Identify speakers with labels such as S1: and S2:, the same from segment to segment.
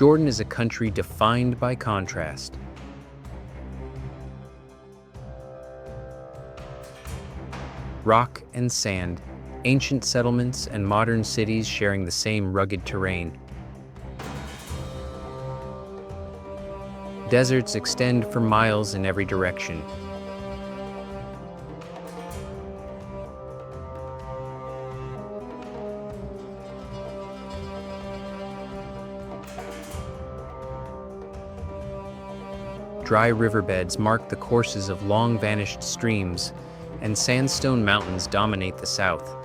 S1: Jordan is a country defined by contrast. Rock and sand, ancient settlements and modern cities sharing the same rugged terrain. Deserts extend for miles in every direction. Dry riverbeds mark the courses of long-vanished streams, and sandstone mountains dominate the south.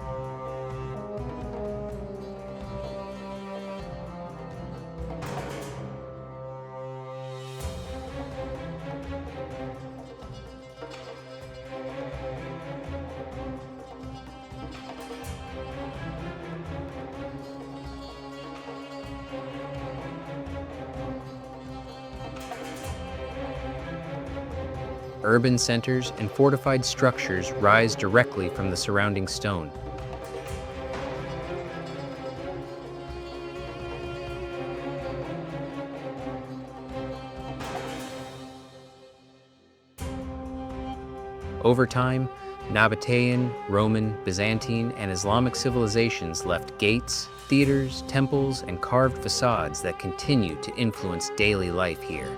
S1: Urban centers and fortified structures rise directly from the surrounding stone. Over time, Nabataean, Roman, Byzantine, and Islamic civilizations left gates, theaters, temples, and carved facades that continue to influence daily life here.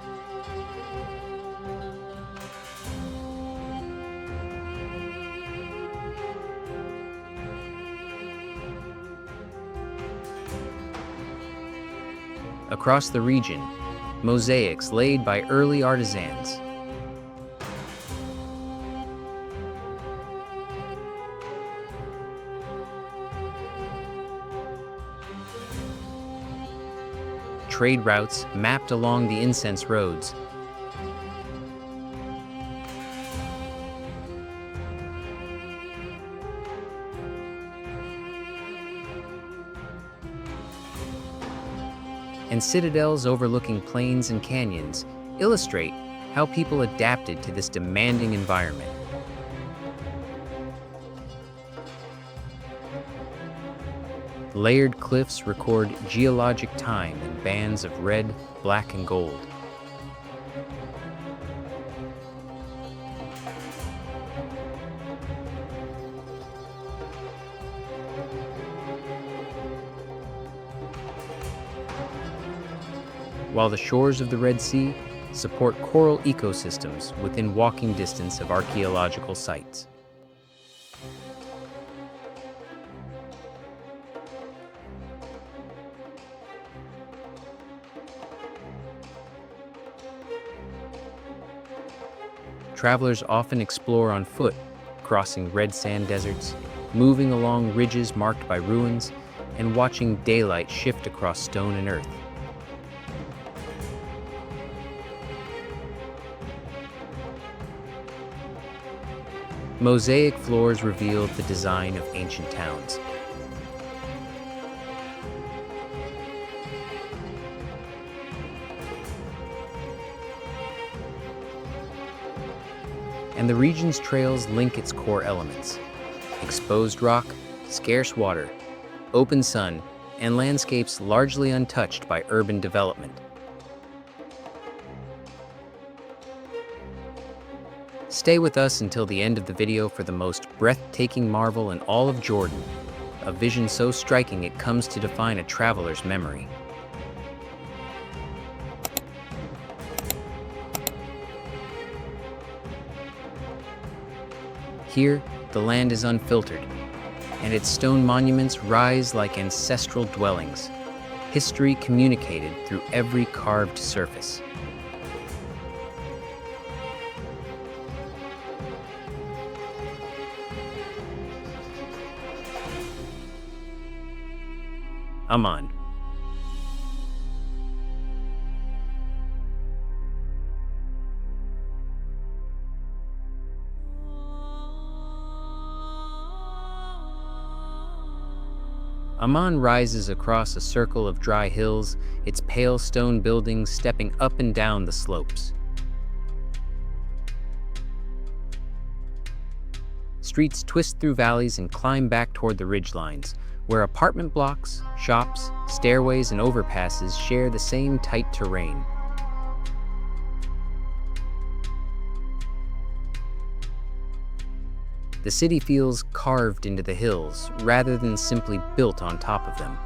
S1: Across the region, mosaics laid by early artisans. Trade routes mapped along the incense roads. And citadels overlooking plains and canyons illustrate how people adapted to this demanding environment. Layered cliffs record geologic time in bands of red, black, and gold. While the shores of the Red Sea support coral ecosystems within walking distance of archaeological sites. Travelers often explore on foot, crossing red sand deserts, moving along ridges marked by ruins, and watching daylight shift across stone and earth. Mosaic floors revealed the design of ancient towns. And the region's trails link its core elements: exposed rock, scarce water, open sun, and landscapes largely untouched by urban development. Stay with us until the end of the video for the most breathtaking marvel in all of Jordan, a vision so striking it comes to define a traveler's memory. Here, the land is unfiltered, and its stone monuments rise like ancestral dwellings, history communicated through every carved surface. Amman. Amman rises across a circle of dry hills, its pale stone buildings stepping up and down the slopes. Streets twist through valleys and climb back toward the ridgelines, where apartment blocks, shops, stairways, and overpasses share the same tight terrain. The city feels carved into the hills rather than simply built on top of them.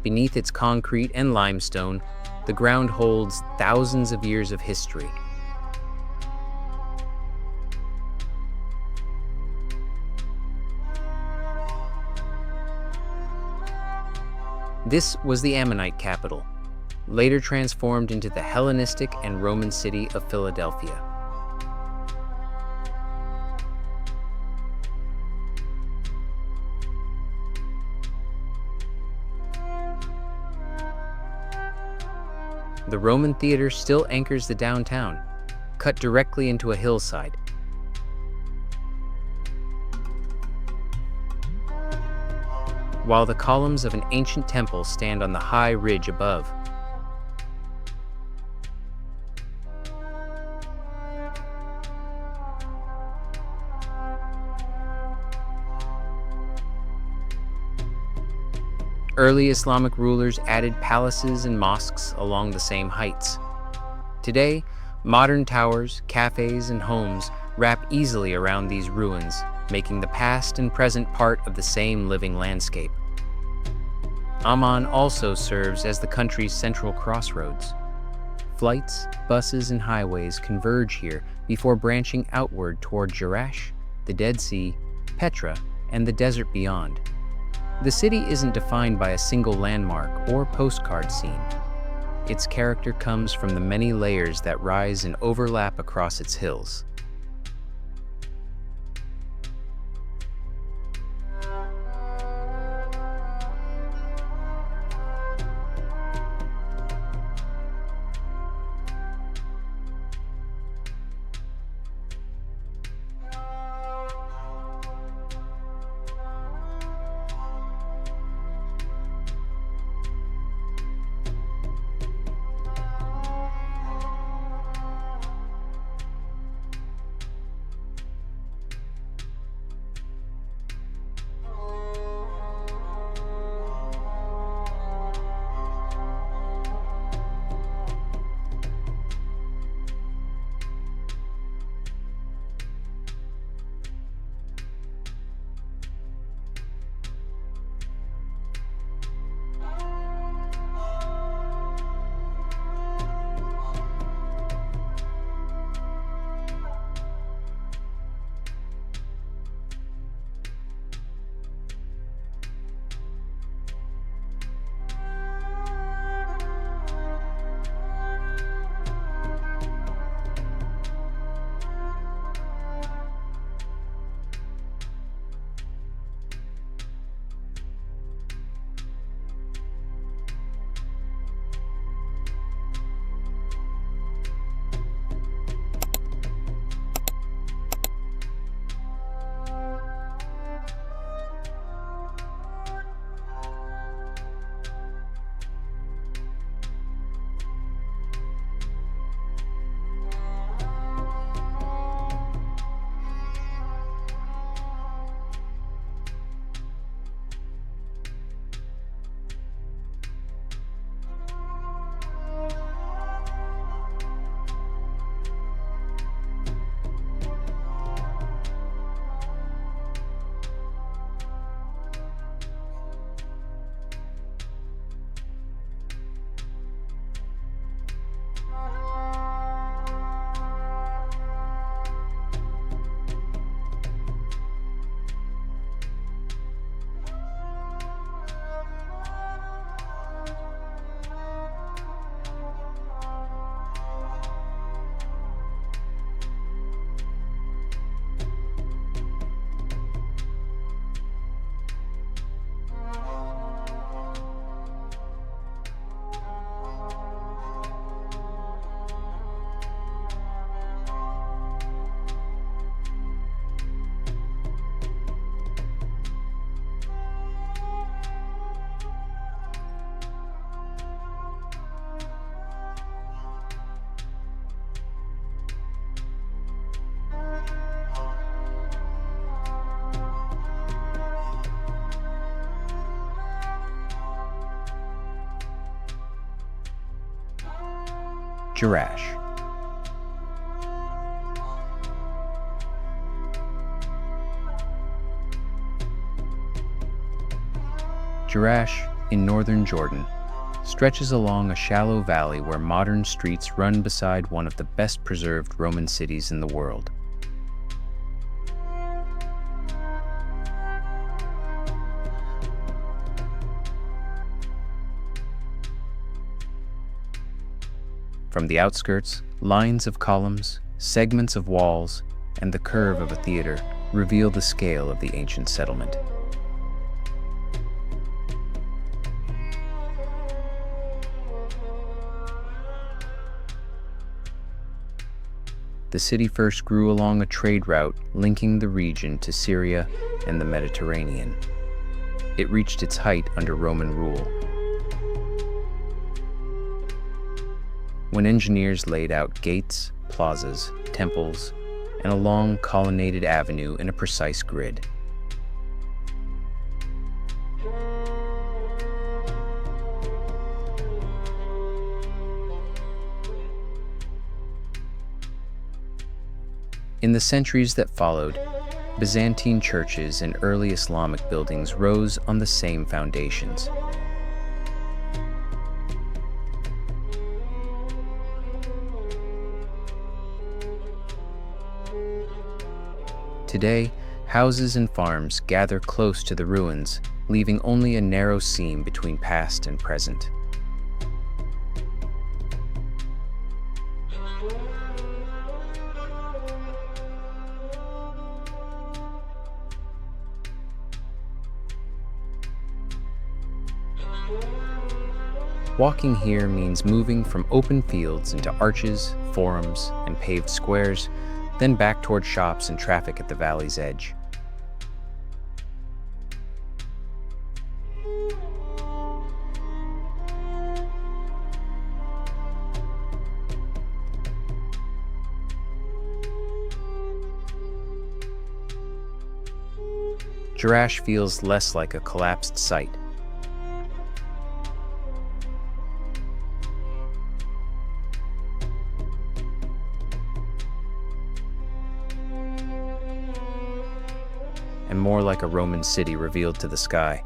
S1: Beneath its concrete and limestone, the ground holds thousands of years of history. This was the Ammonite capital, later transformed into the Hellenistic and Roman city of Philadelphia. The Roman theater still anchors the downtown, cut directly into a hillside. While the columns of an ancient temple stand on the high ridge above. Early Islamic rulers added palaces and mosques along the same heights. Today, modern towers, cafes, and homes wrap easily around these ruins, making the past and present part of the same living landscape. Amman also serves as the country's central crossroads. Flights, buses, and highways converge here before branching outward toward Jerash, the Dead Sea, Petra, and the desert beyond. The city isn't defined by a single landmark or postcard scene. Its character comes from the many layers that rise and overlap across its hills. Jerash. Jerash, in northern Jordan, stretches along a shallow valley where modern streets run beside one of the best-preserved Roman cities in the world. From the outskirts, lines of columns, segments of walls, and the curve of a theater reveal the scale of the ancient settlement. The city first grew along a trade route linking the region to Syria and the Mediterranean. It reached its height under Roman rule, when engineers laid out gates, plazas, temples, and a long colonnaded avenue in a precise grid. In the centuries that followed, Byzantine churches and early Islamic buildings rose on the same foundations. Today, houses and farms gather close to the ruins, leaving only a narrow seam between past and present. Walking here means moving from open fields into arches, forums, and paved squares, then back toward shops and traffic at the valley's edge. Jerash feels less like a collapsed site. And more like a Roman city revealed to the sky.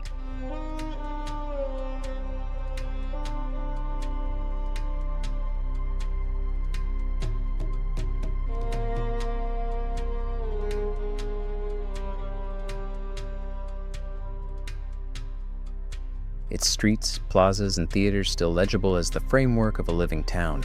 S1: Its streets, plazas, and theaters still legible as the framework of a living town.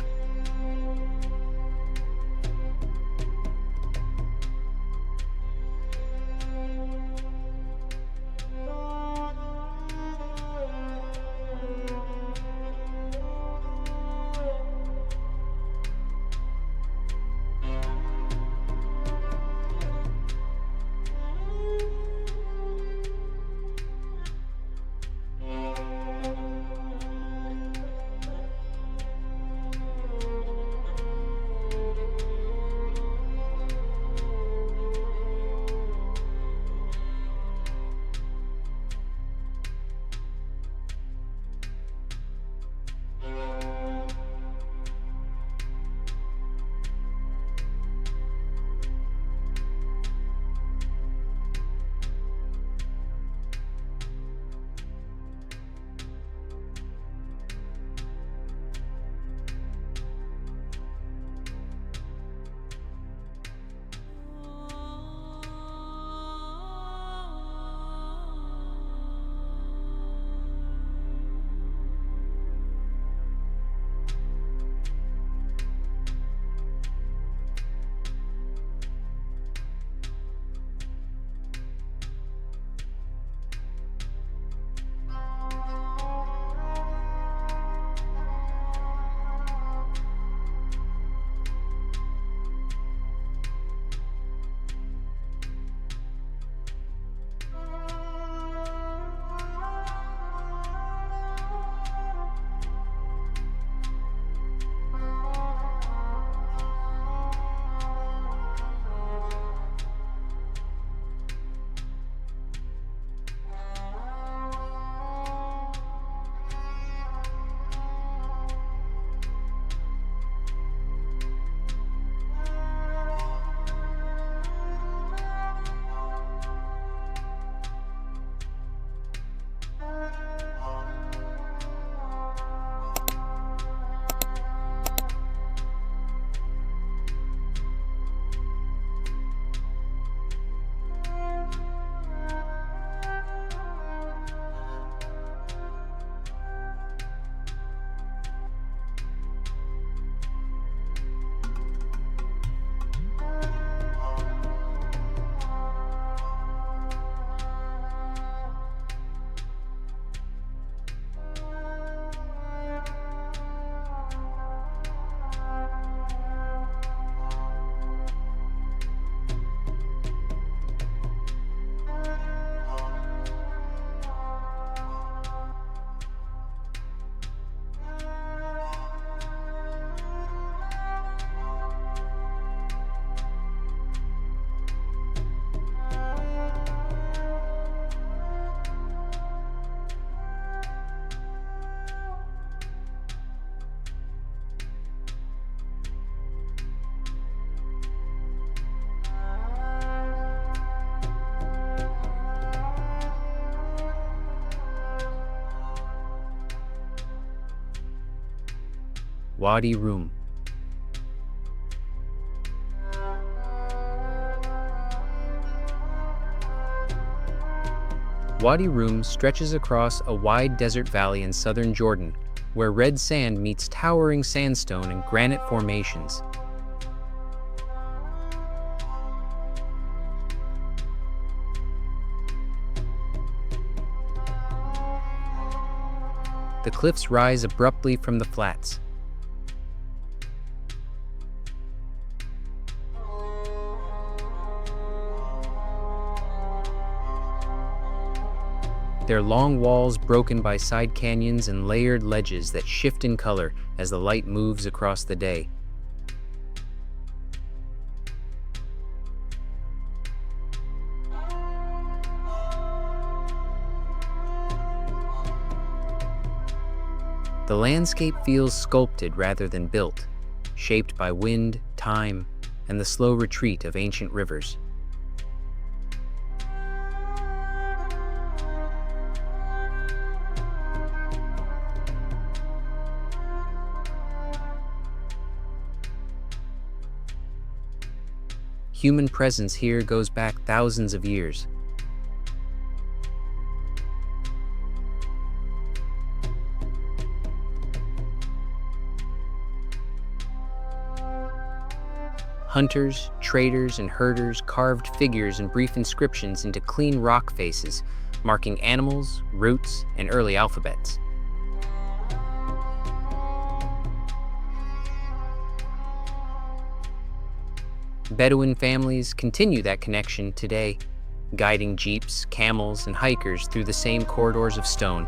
S1: Wadi Rum. Wadi Rum stretches across a wide desert valley in southern Jordan, where red sand meets towering sandstone and granite formations. The cliffs rise abruptly from the flats. Their long walls broken by side canyons and layered ledges that shift in color as the light moves across the day. The landscape feels sculpted rather than built, shaped by wind, time, and the slow retreat of ancient rivers. Human presence here goes back thousands of years. Hunters, traders, and herders carved figures and brief inscriptions into clean rock faces, marking animals, routes, and early alphabets. Bedouin families continue that connection today, guiding jeeps, camels, and hikers through the same corridors of stone.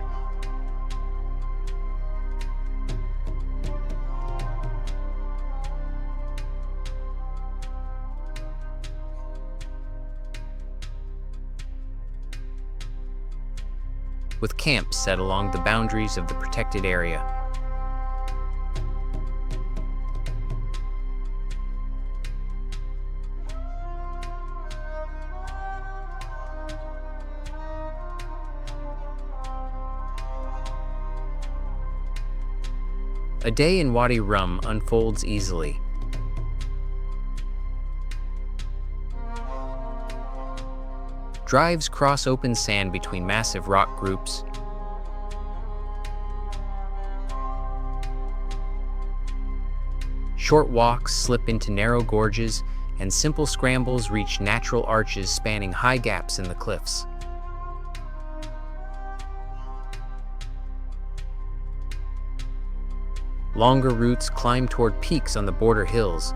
S1: With camps set along the boundaries of the protected area. A day in Wadi Rum unfolds easily. Drives cross open sand between massive rock groups. Short walks slip into narrow gorges, and simple scrambles reach natural arches spanning high gaps in the cliffs. Longer routes climb toward peaks on the border hills,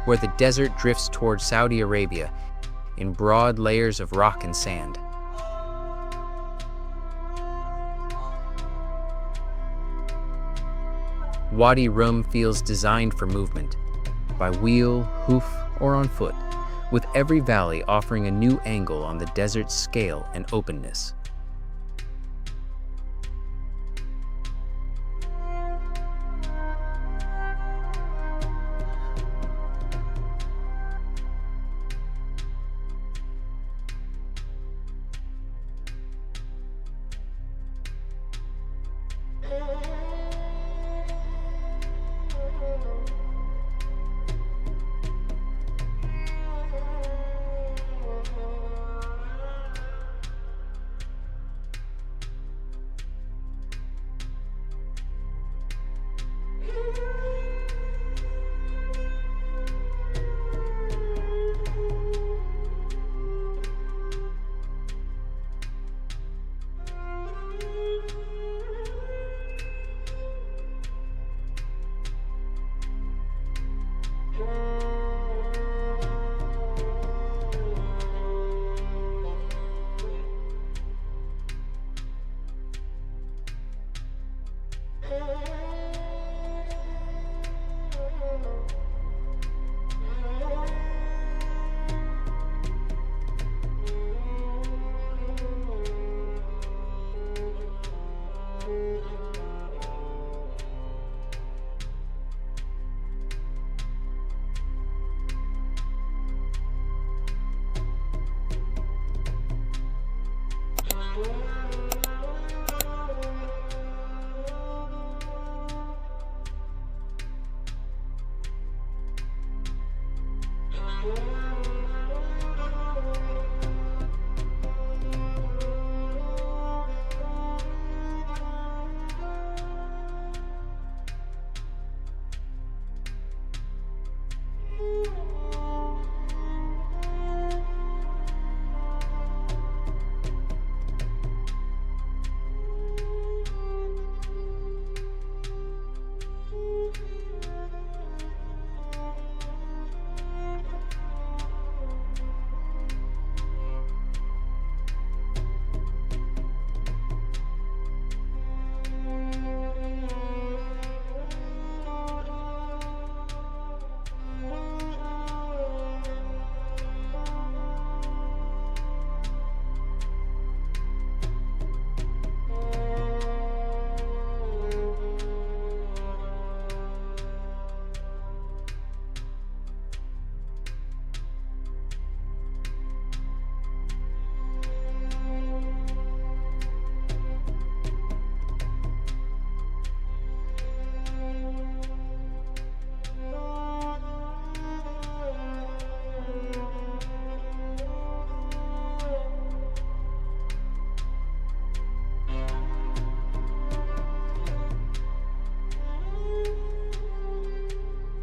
S1: where the desert drifts toward Saudi Arabia in broad layers of rock and sand. Wadi Rum feels designed for movement, by wheel, hoof, or on foot, with every valley offering a new angle on the desert's scale and openness.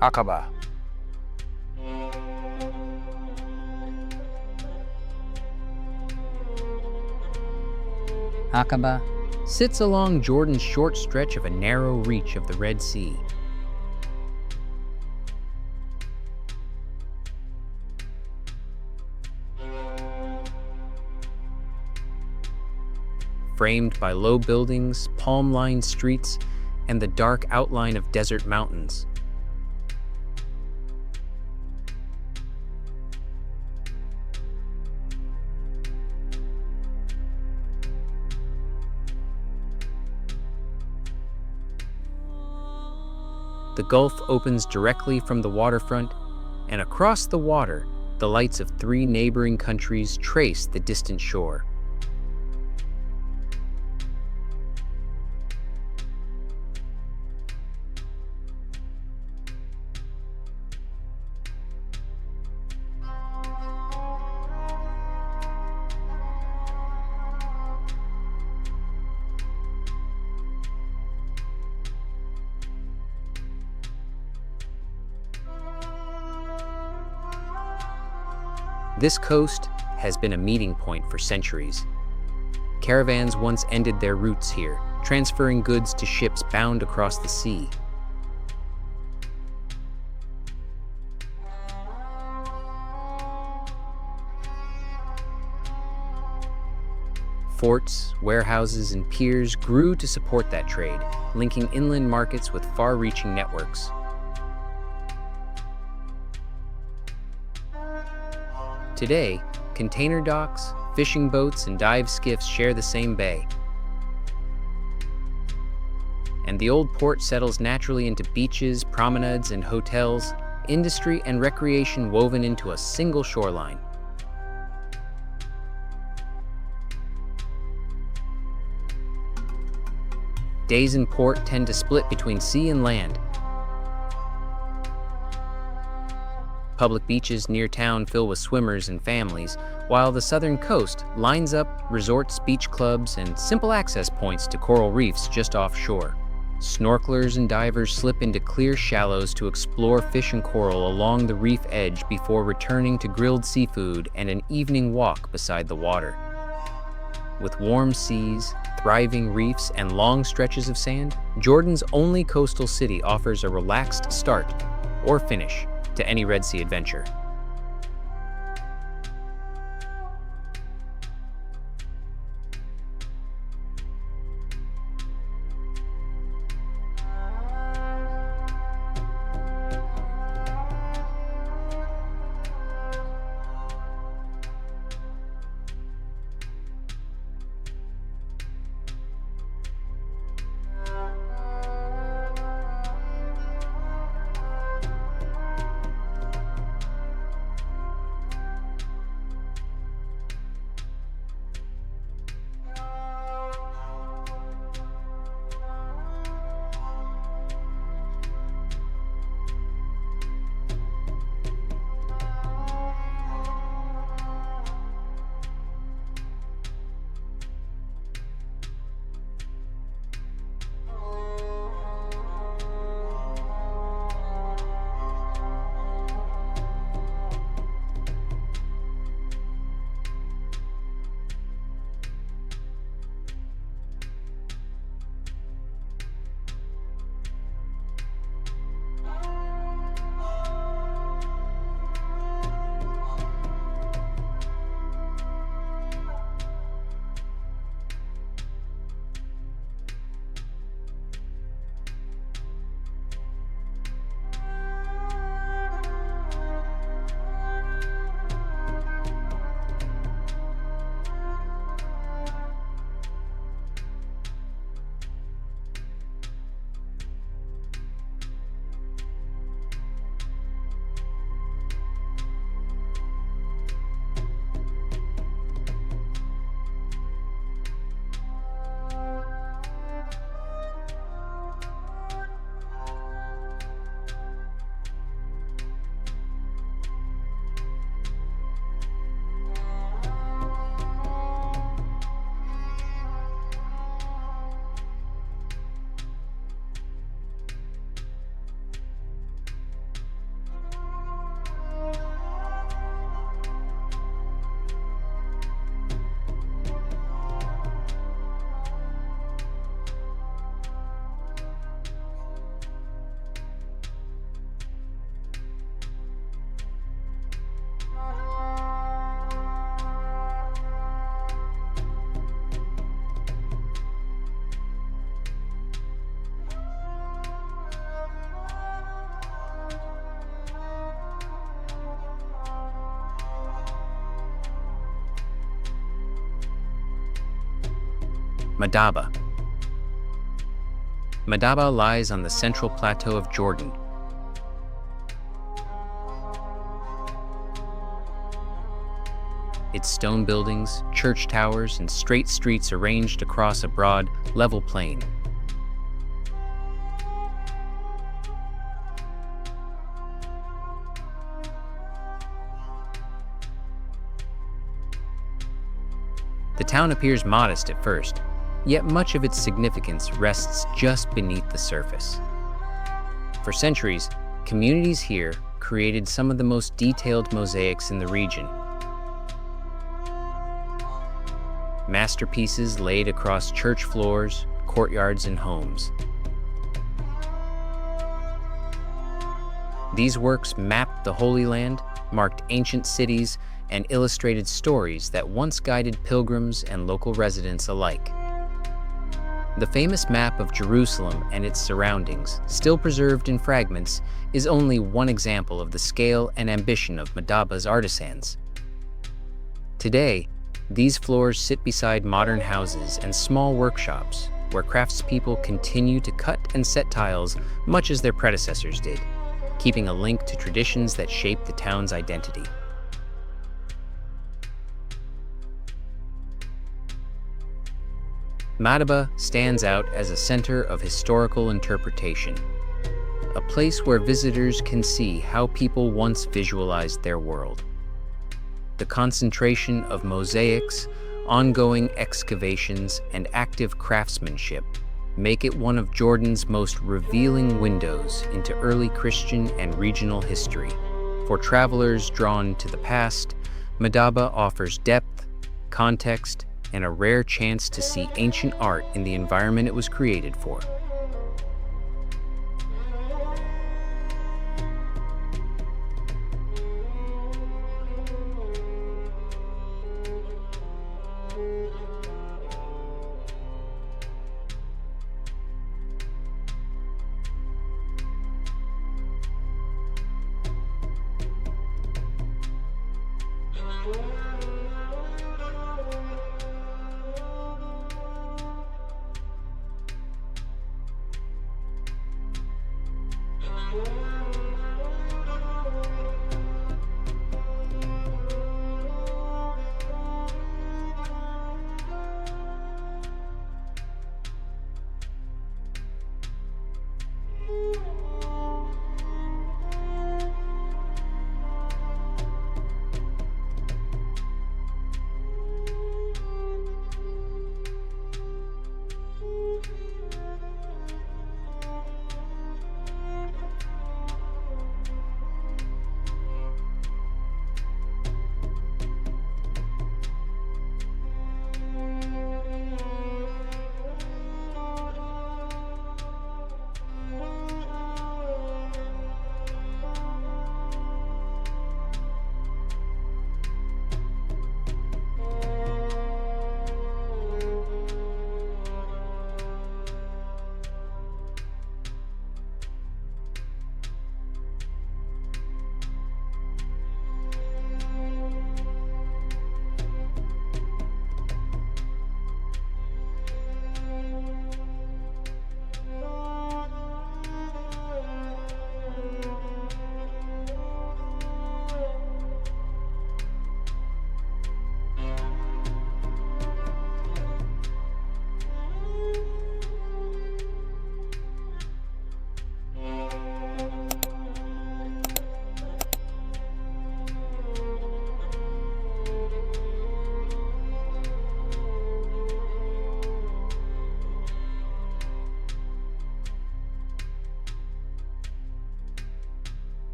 S1: Aqaba. Aqaba sits along Jordan's short stretch of a narrow reach of the Red Sea. Framed by low buildings, palm-lined streets, and the dark outline of desert mountains. The Gulf opens directly from the waterfront, and across the water, the lights of 3 neighboring countries trace the distant shore. This coast has been a meeting point for centuries. Caravans once ended their routes here, transferring goods to ships bound across the sea. Forts, warehouses, and piers grew to support that trade, linking inland markets with far-reaching networks. Today, container docks, fishing boats, and dive skiffs share the same bay. And the old port settles naturally into beaches, promenades, and hotels, industry and recreation woven into a single shoreline. Days in port tend to split between sea and land. Public beaches near town fill with swimmers and families, while the southern coast lines up resorts, beach clubs, and simple access points to coral reefs just offshore. Snorkelers and divers slip into clear shallows to explore fish and coral along the reef edge before returning to grilled seafood and an evening walk beside the water. With warm seas, thriving reefs, and long stretches of sand, Jordan's only coastal city offers a relaxed start or finish to any Red Sea adventure. Madaba. Madaba lies on the central plateau of Jordan. Its stone buildings, church towers, and straight streets arranged across a broad, level plain. The town appears modest at first, yet much of its significance rests just beneath the surface. For centuries, communities here created some of the most detailed mosaics in the region. Masterpieces laid across church floors, courtyards, and homes. These works mapped the Holy Land, marked ancient cities, and illustrated stories that once guided pilgrims and local residents alike. The famous map of Jerusalem and its surroundings, still preserved in fragments, is only one example of the scale and ambition of Madaba's artisans. Today, these floors sit beside modern houses and small workshops, where craftspeople continue to cut and set tiles much as their predecessors did, keeping a link to traditions that shaped the town's identity. Madaba stands out as a center of historical interpretation, a place where visitors can see how people once visualized their world. The concentration of mosaics, ongoing excavations, and active craftsmanship make it one of Jordan's most revealing windows into early Christian and regional history. For travelers drawn to the past, Madaba offers depth, context, and a rare chance to see ancient art in the environment it was created for.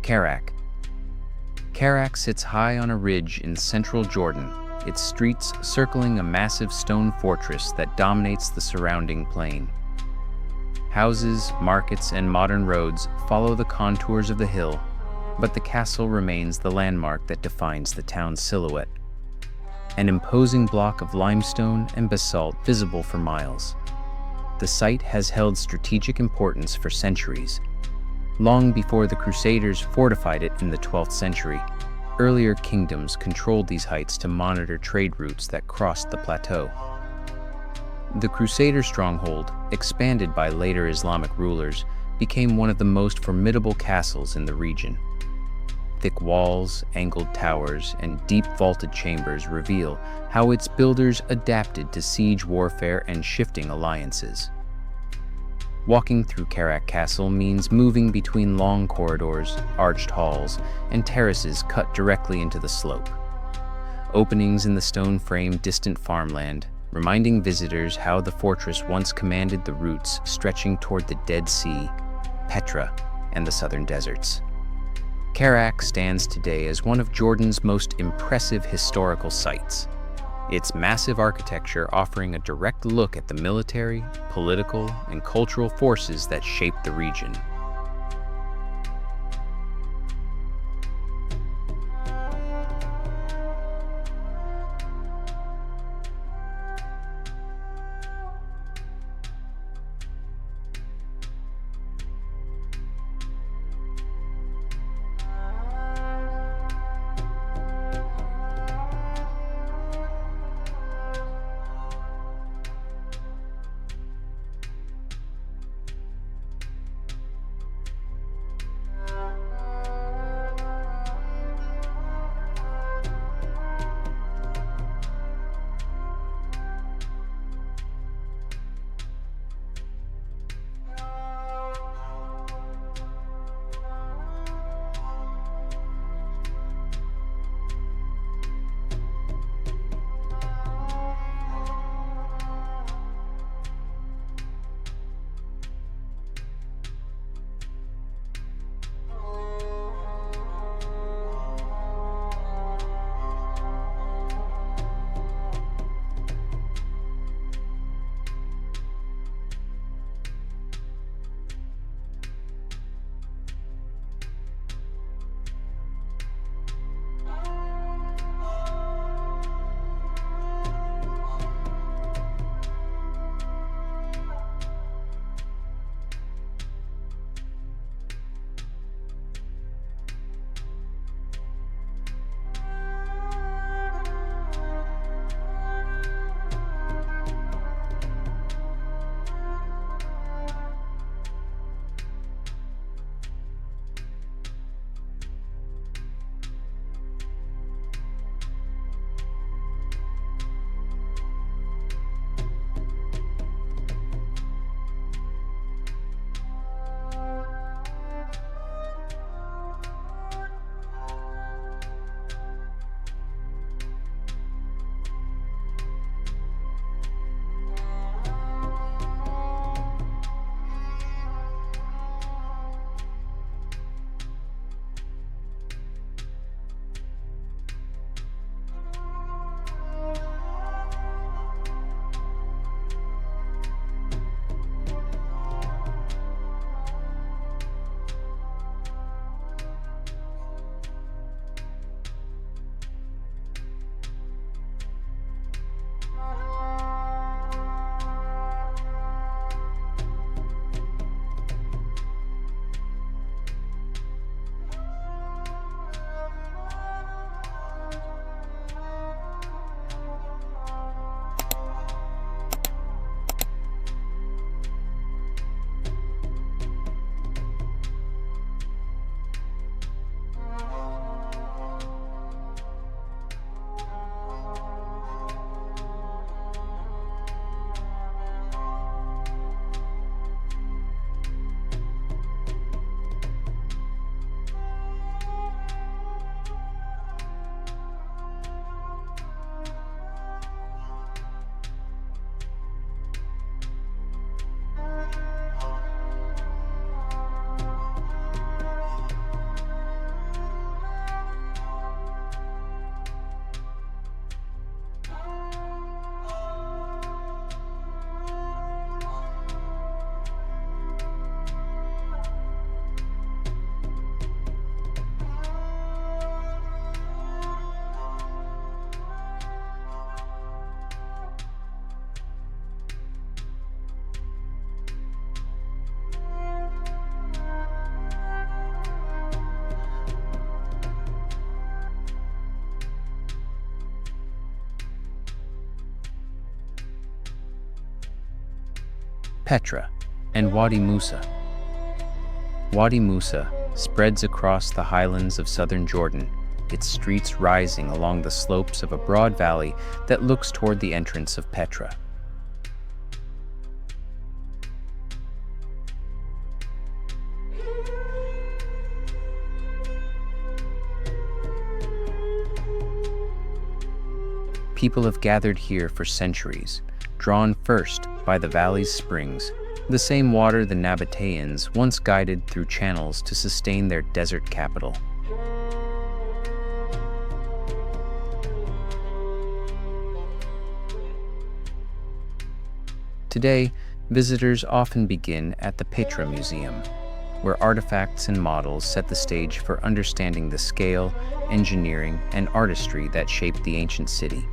S1: Kerak. Kerak sits high on a ridge in central Jordan, its streets circling a massive stone fortress that dominates the surrounding plain. Houses, markets, and modern roads follow the contours of the hill, but the castle remains the landmark that defines the town's silhouette. An imposing block of limestone and basalt visible for miles. The site has held strategic importance for centuries. Long before the Crusaders fortified it in the 12th century, earlier kingdoms controlled these heights to monitor trade routes that crossed the plateau. The Crusader stronghold, expanded by later Islamic rulers, became one of the most formidable castles in the region. Thick walls, angled towers, and deep vaulted chambers reveal how its builders adapted to siege warfare and shifting alliances. Walking through Kerak Castle means moving between long corridors, arched halls, and terraces cut directly into the slope. Openings in the stone-framed distant farmland, reminding visitors how the fortress once commanded the routes stretching toward the Dead Sea, Petra, and the southern deserts. Kerak stands today as one of Jordan's most impressive historical sites, its massive architecture offering a direct look at the military, political, and cultural forces that shaped the region. Petra, and Wadi Musa. Wadi Musa spreads across the highlands of southern Jordan, its streets rising along the slopes of a broad valley that looks toward the entrance of Petra. People have gathered here for centuries, drawn first by the valley's springs, the same water the Nabataeans once guided through channels to sustain their desert capital. Today, visitors often begin at the Petra Museum, where artifacts and models set the stage for understanding the scale, engineering, and artistry that shaped the ancient city.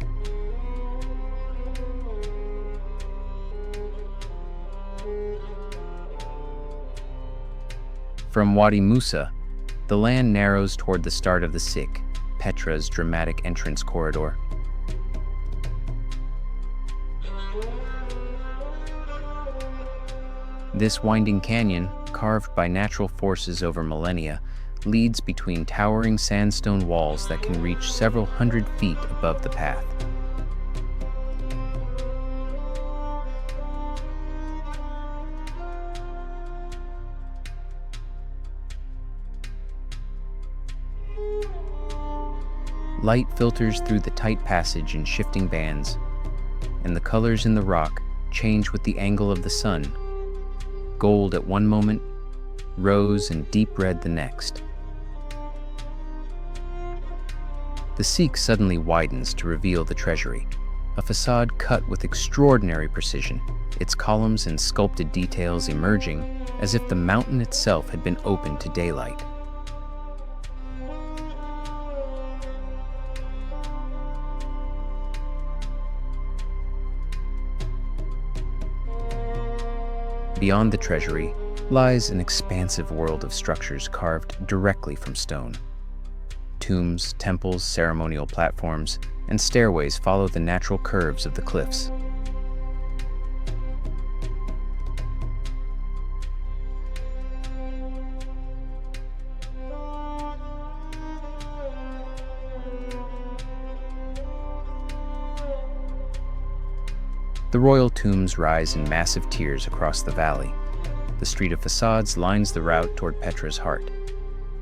S1: From Wadi Musa, the land narrows toward the start of the Sik, Petra's dramatic entrance corridor. This winding canyon, carved by natural forces over millennia, leads between towering sandstone walls that can reach several hundred feet above the path. Light filters through the tight passage in shifting bands, and the colors in the rock change with the angle of the sun. Gold at one moment, rose and deep red the next. The Sik suddenly widens to reveal the Treasury, a facade cut with extraordinary precision, its columns and sculpted details emerging as if the mountain itself had been opened to daylight. Beyond the Treasury lies an expansive world of structures carved directly from stone. Tombs, temples, ceremonial platforms, and stairways follow the natural curves of the cliffs. The royal tombs rise in massive tiers across the valley. The street of facades lines the route toward Petra's heart.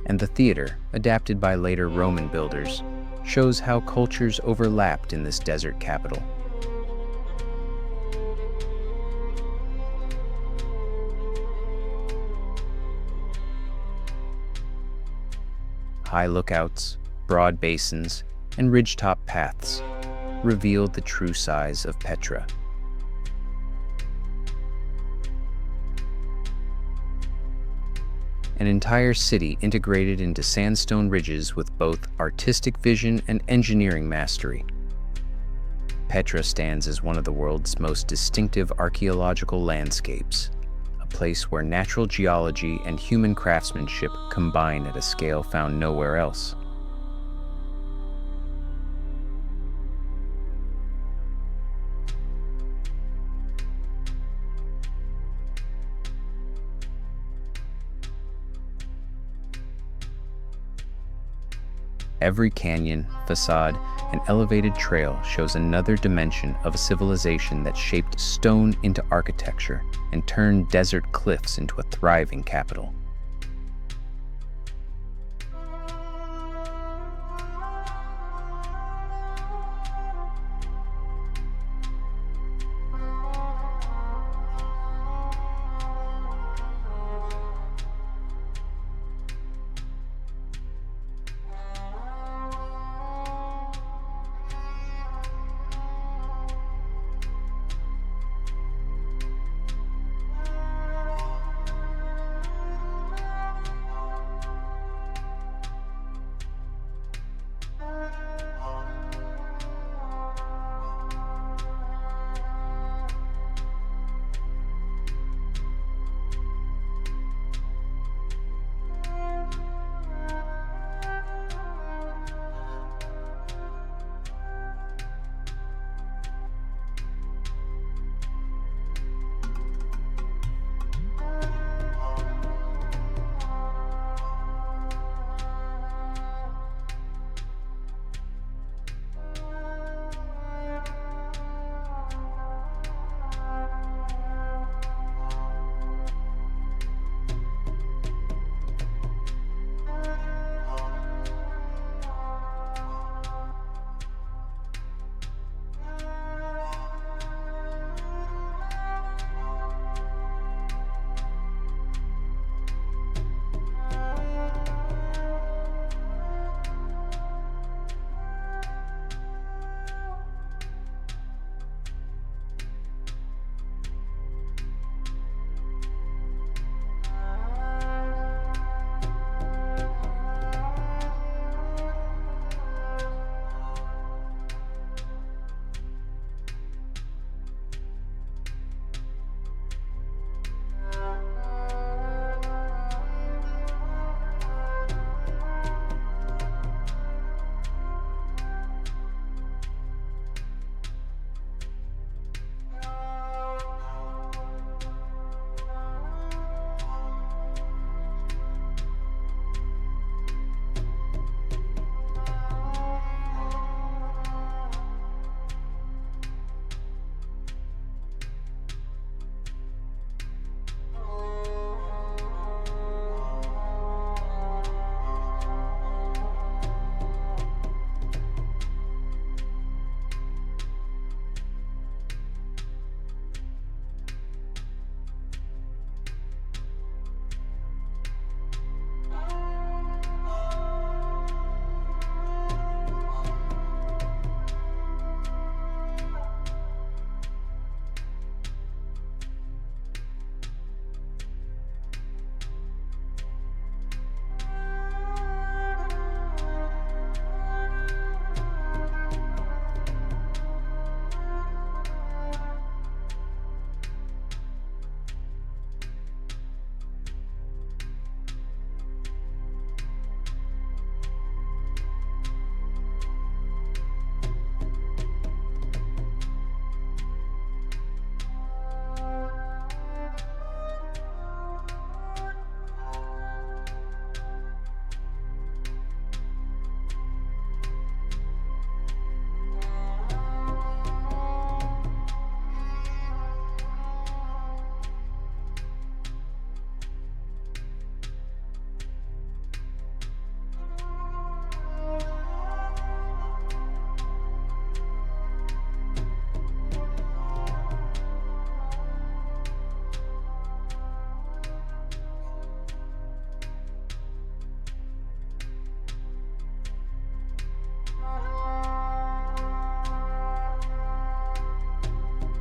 S1: And the theater, adapted by later Roman builders, shows how cultures overlapped in this desert capital. High lookouts, broad basins, and ridgetop paths reveal the true size of Petra. An entire city integrated into sandstone ridges with both artistic vision and engineering mastery. Petra stands as one of the world's most distinctive archaeological landscapes, a place where natural geology and human craftsmanship combine at a scale found nowhere else. Every canyon, facade, and elevated trail shows another dimension of a civilization that shaped stone into architecture and turned desert cliffs into a thriving capital.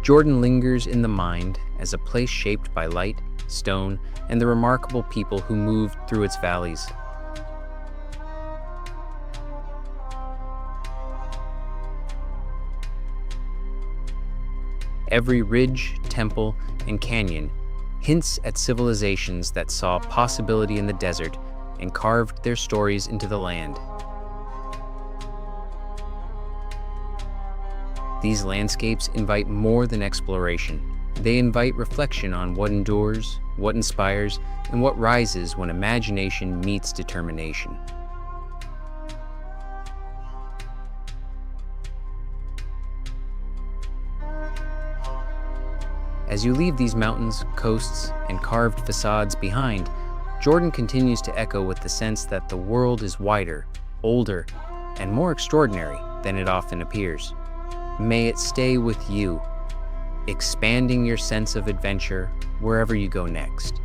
S1: Jordan lingers in the mind as a place shaped by light, stone, and the remarkable people who moved through its valleys. Every ridge, temple, and canyon hints at civilizations that saw possibility in the desert and carved their stories into the land. These landscapes invite more than exploration. They invite reflection on what endures, what inspires, and what rises when imagination meets determination. As you leave these mountains, coasts, and carved facades behind, Jordan continues to echo with the sense that the world is wider, older, and more extraordinary than it often appears. May it stay with you, expanding your sense of adventure wherever you go next.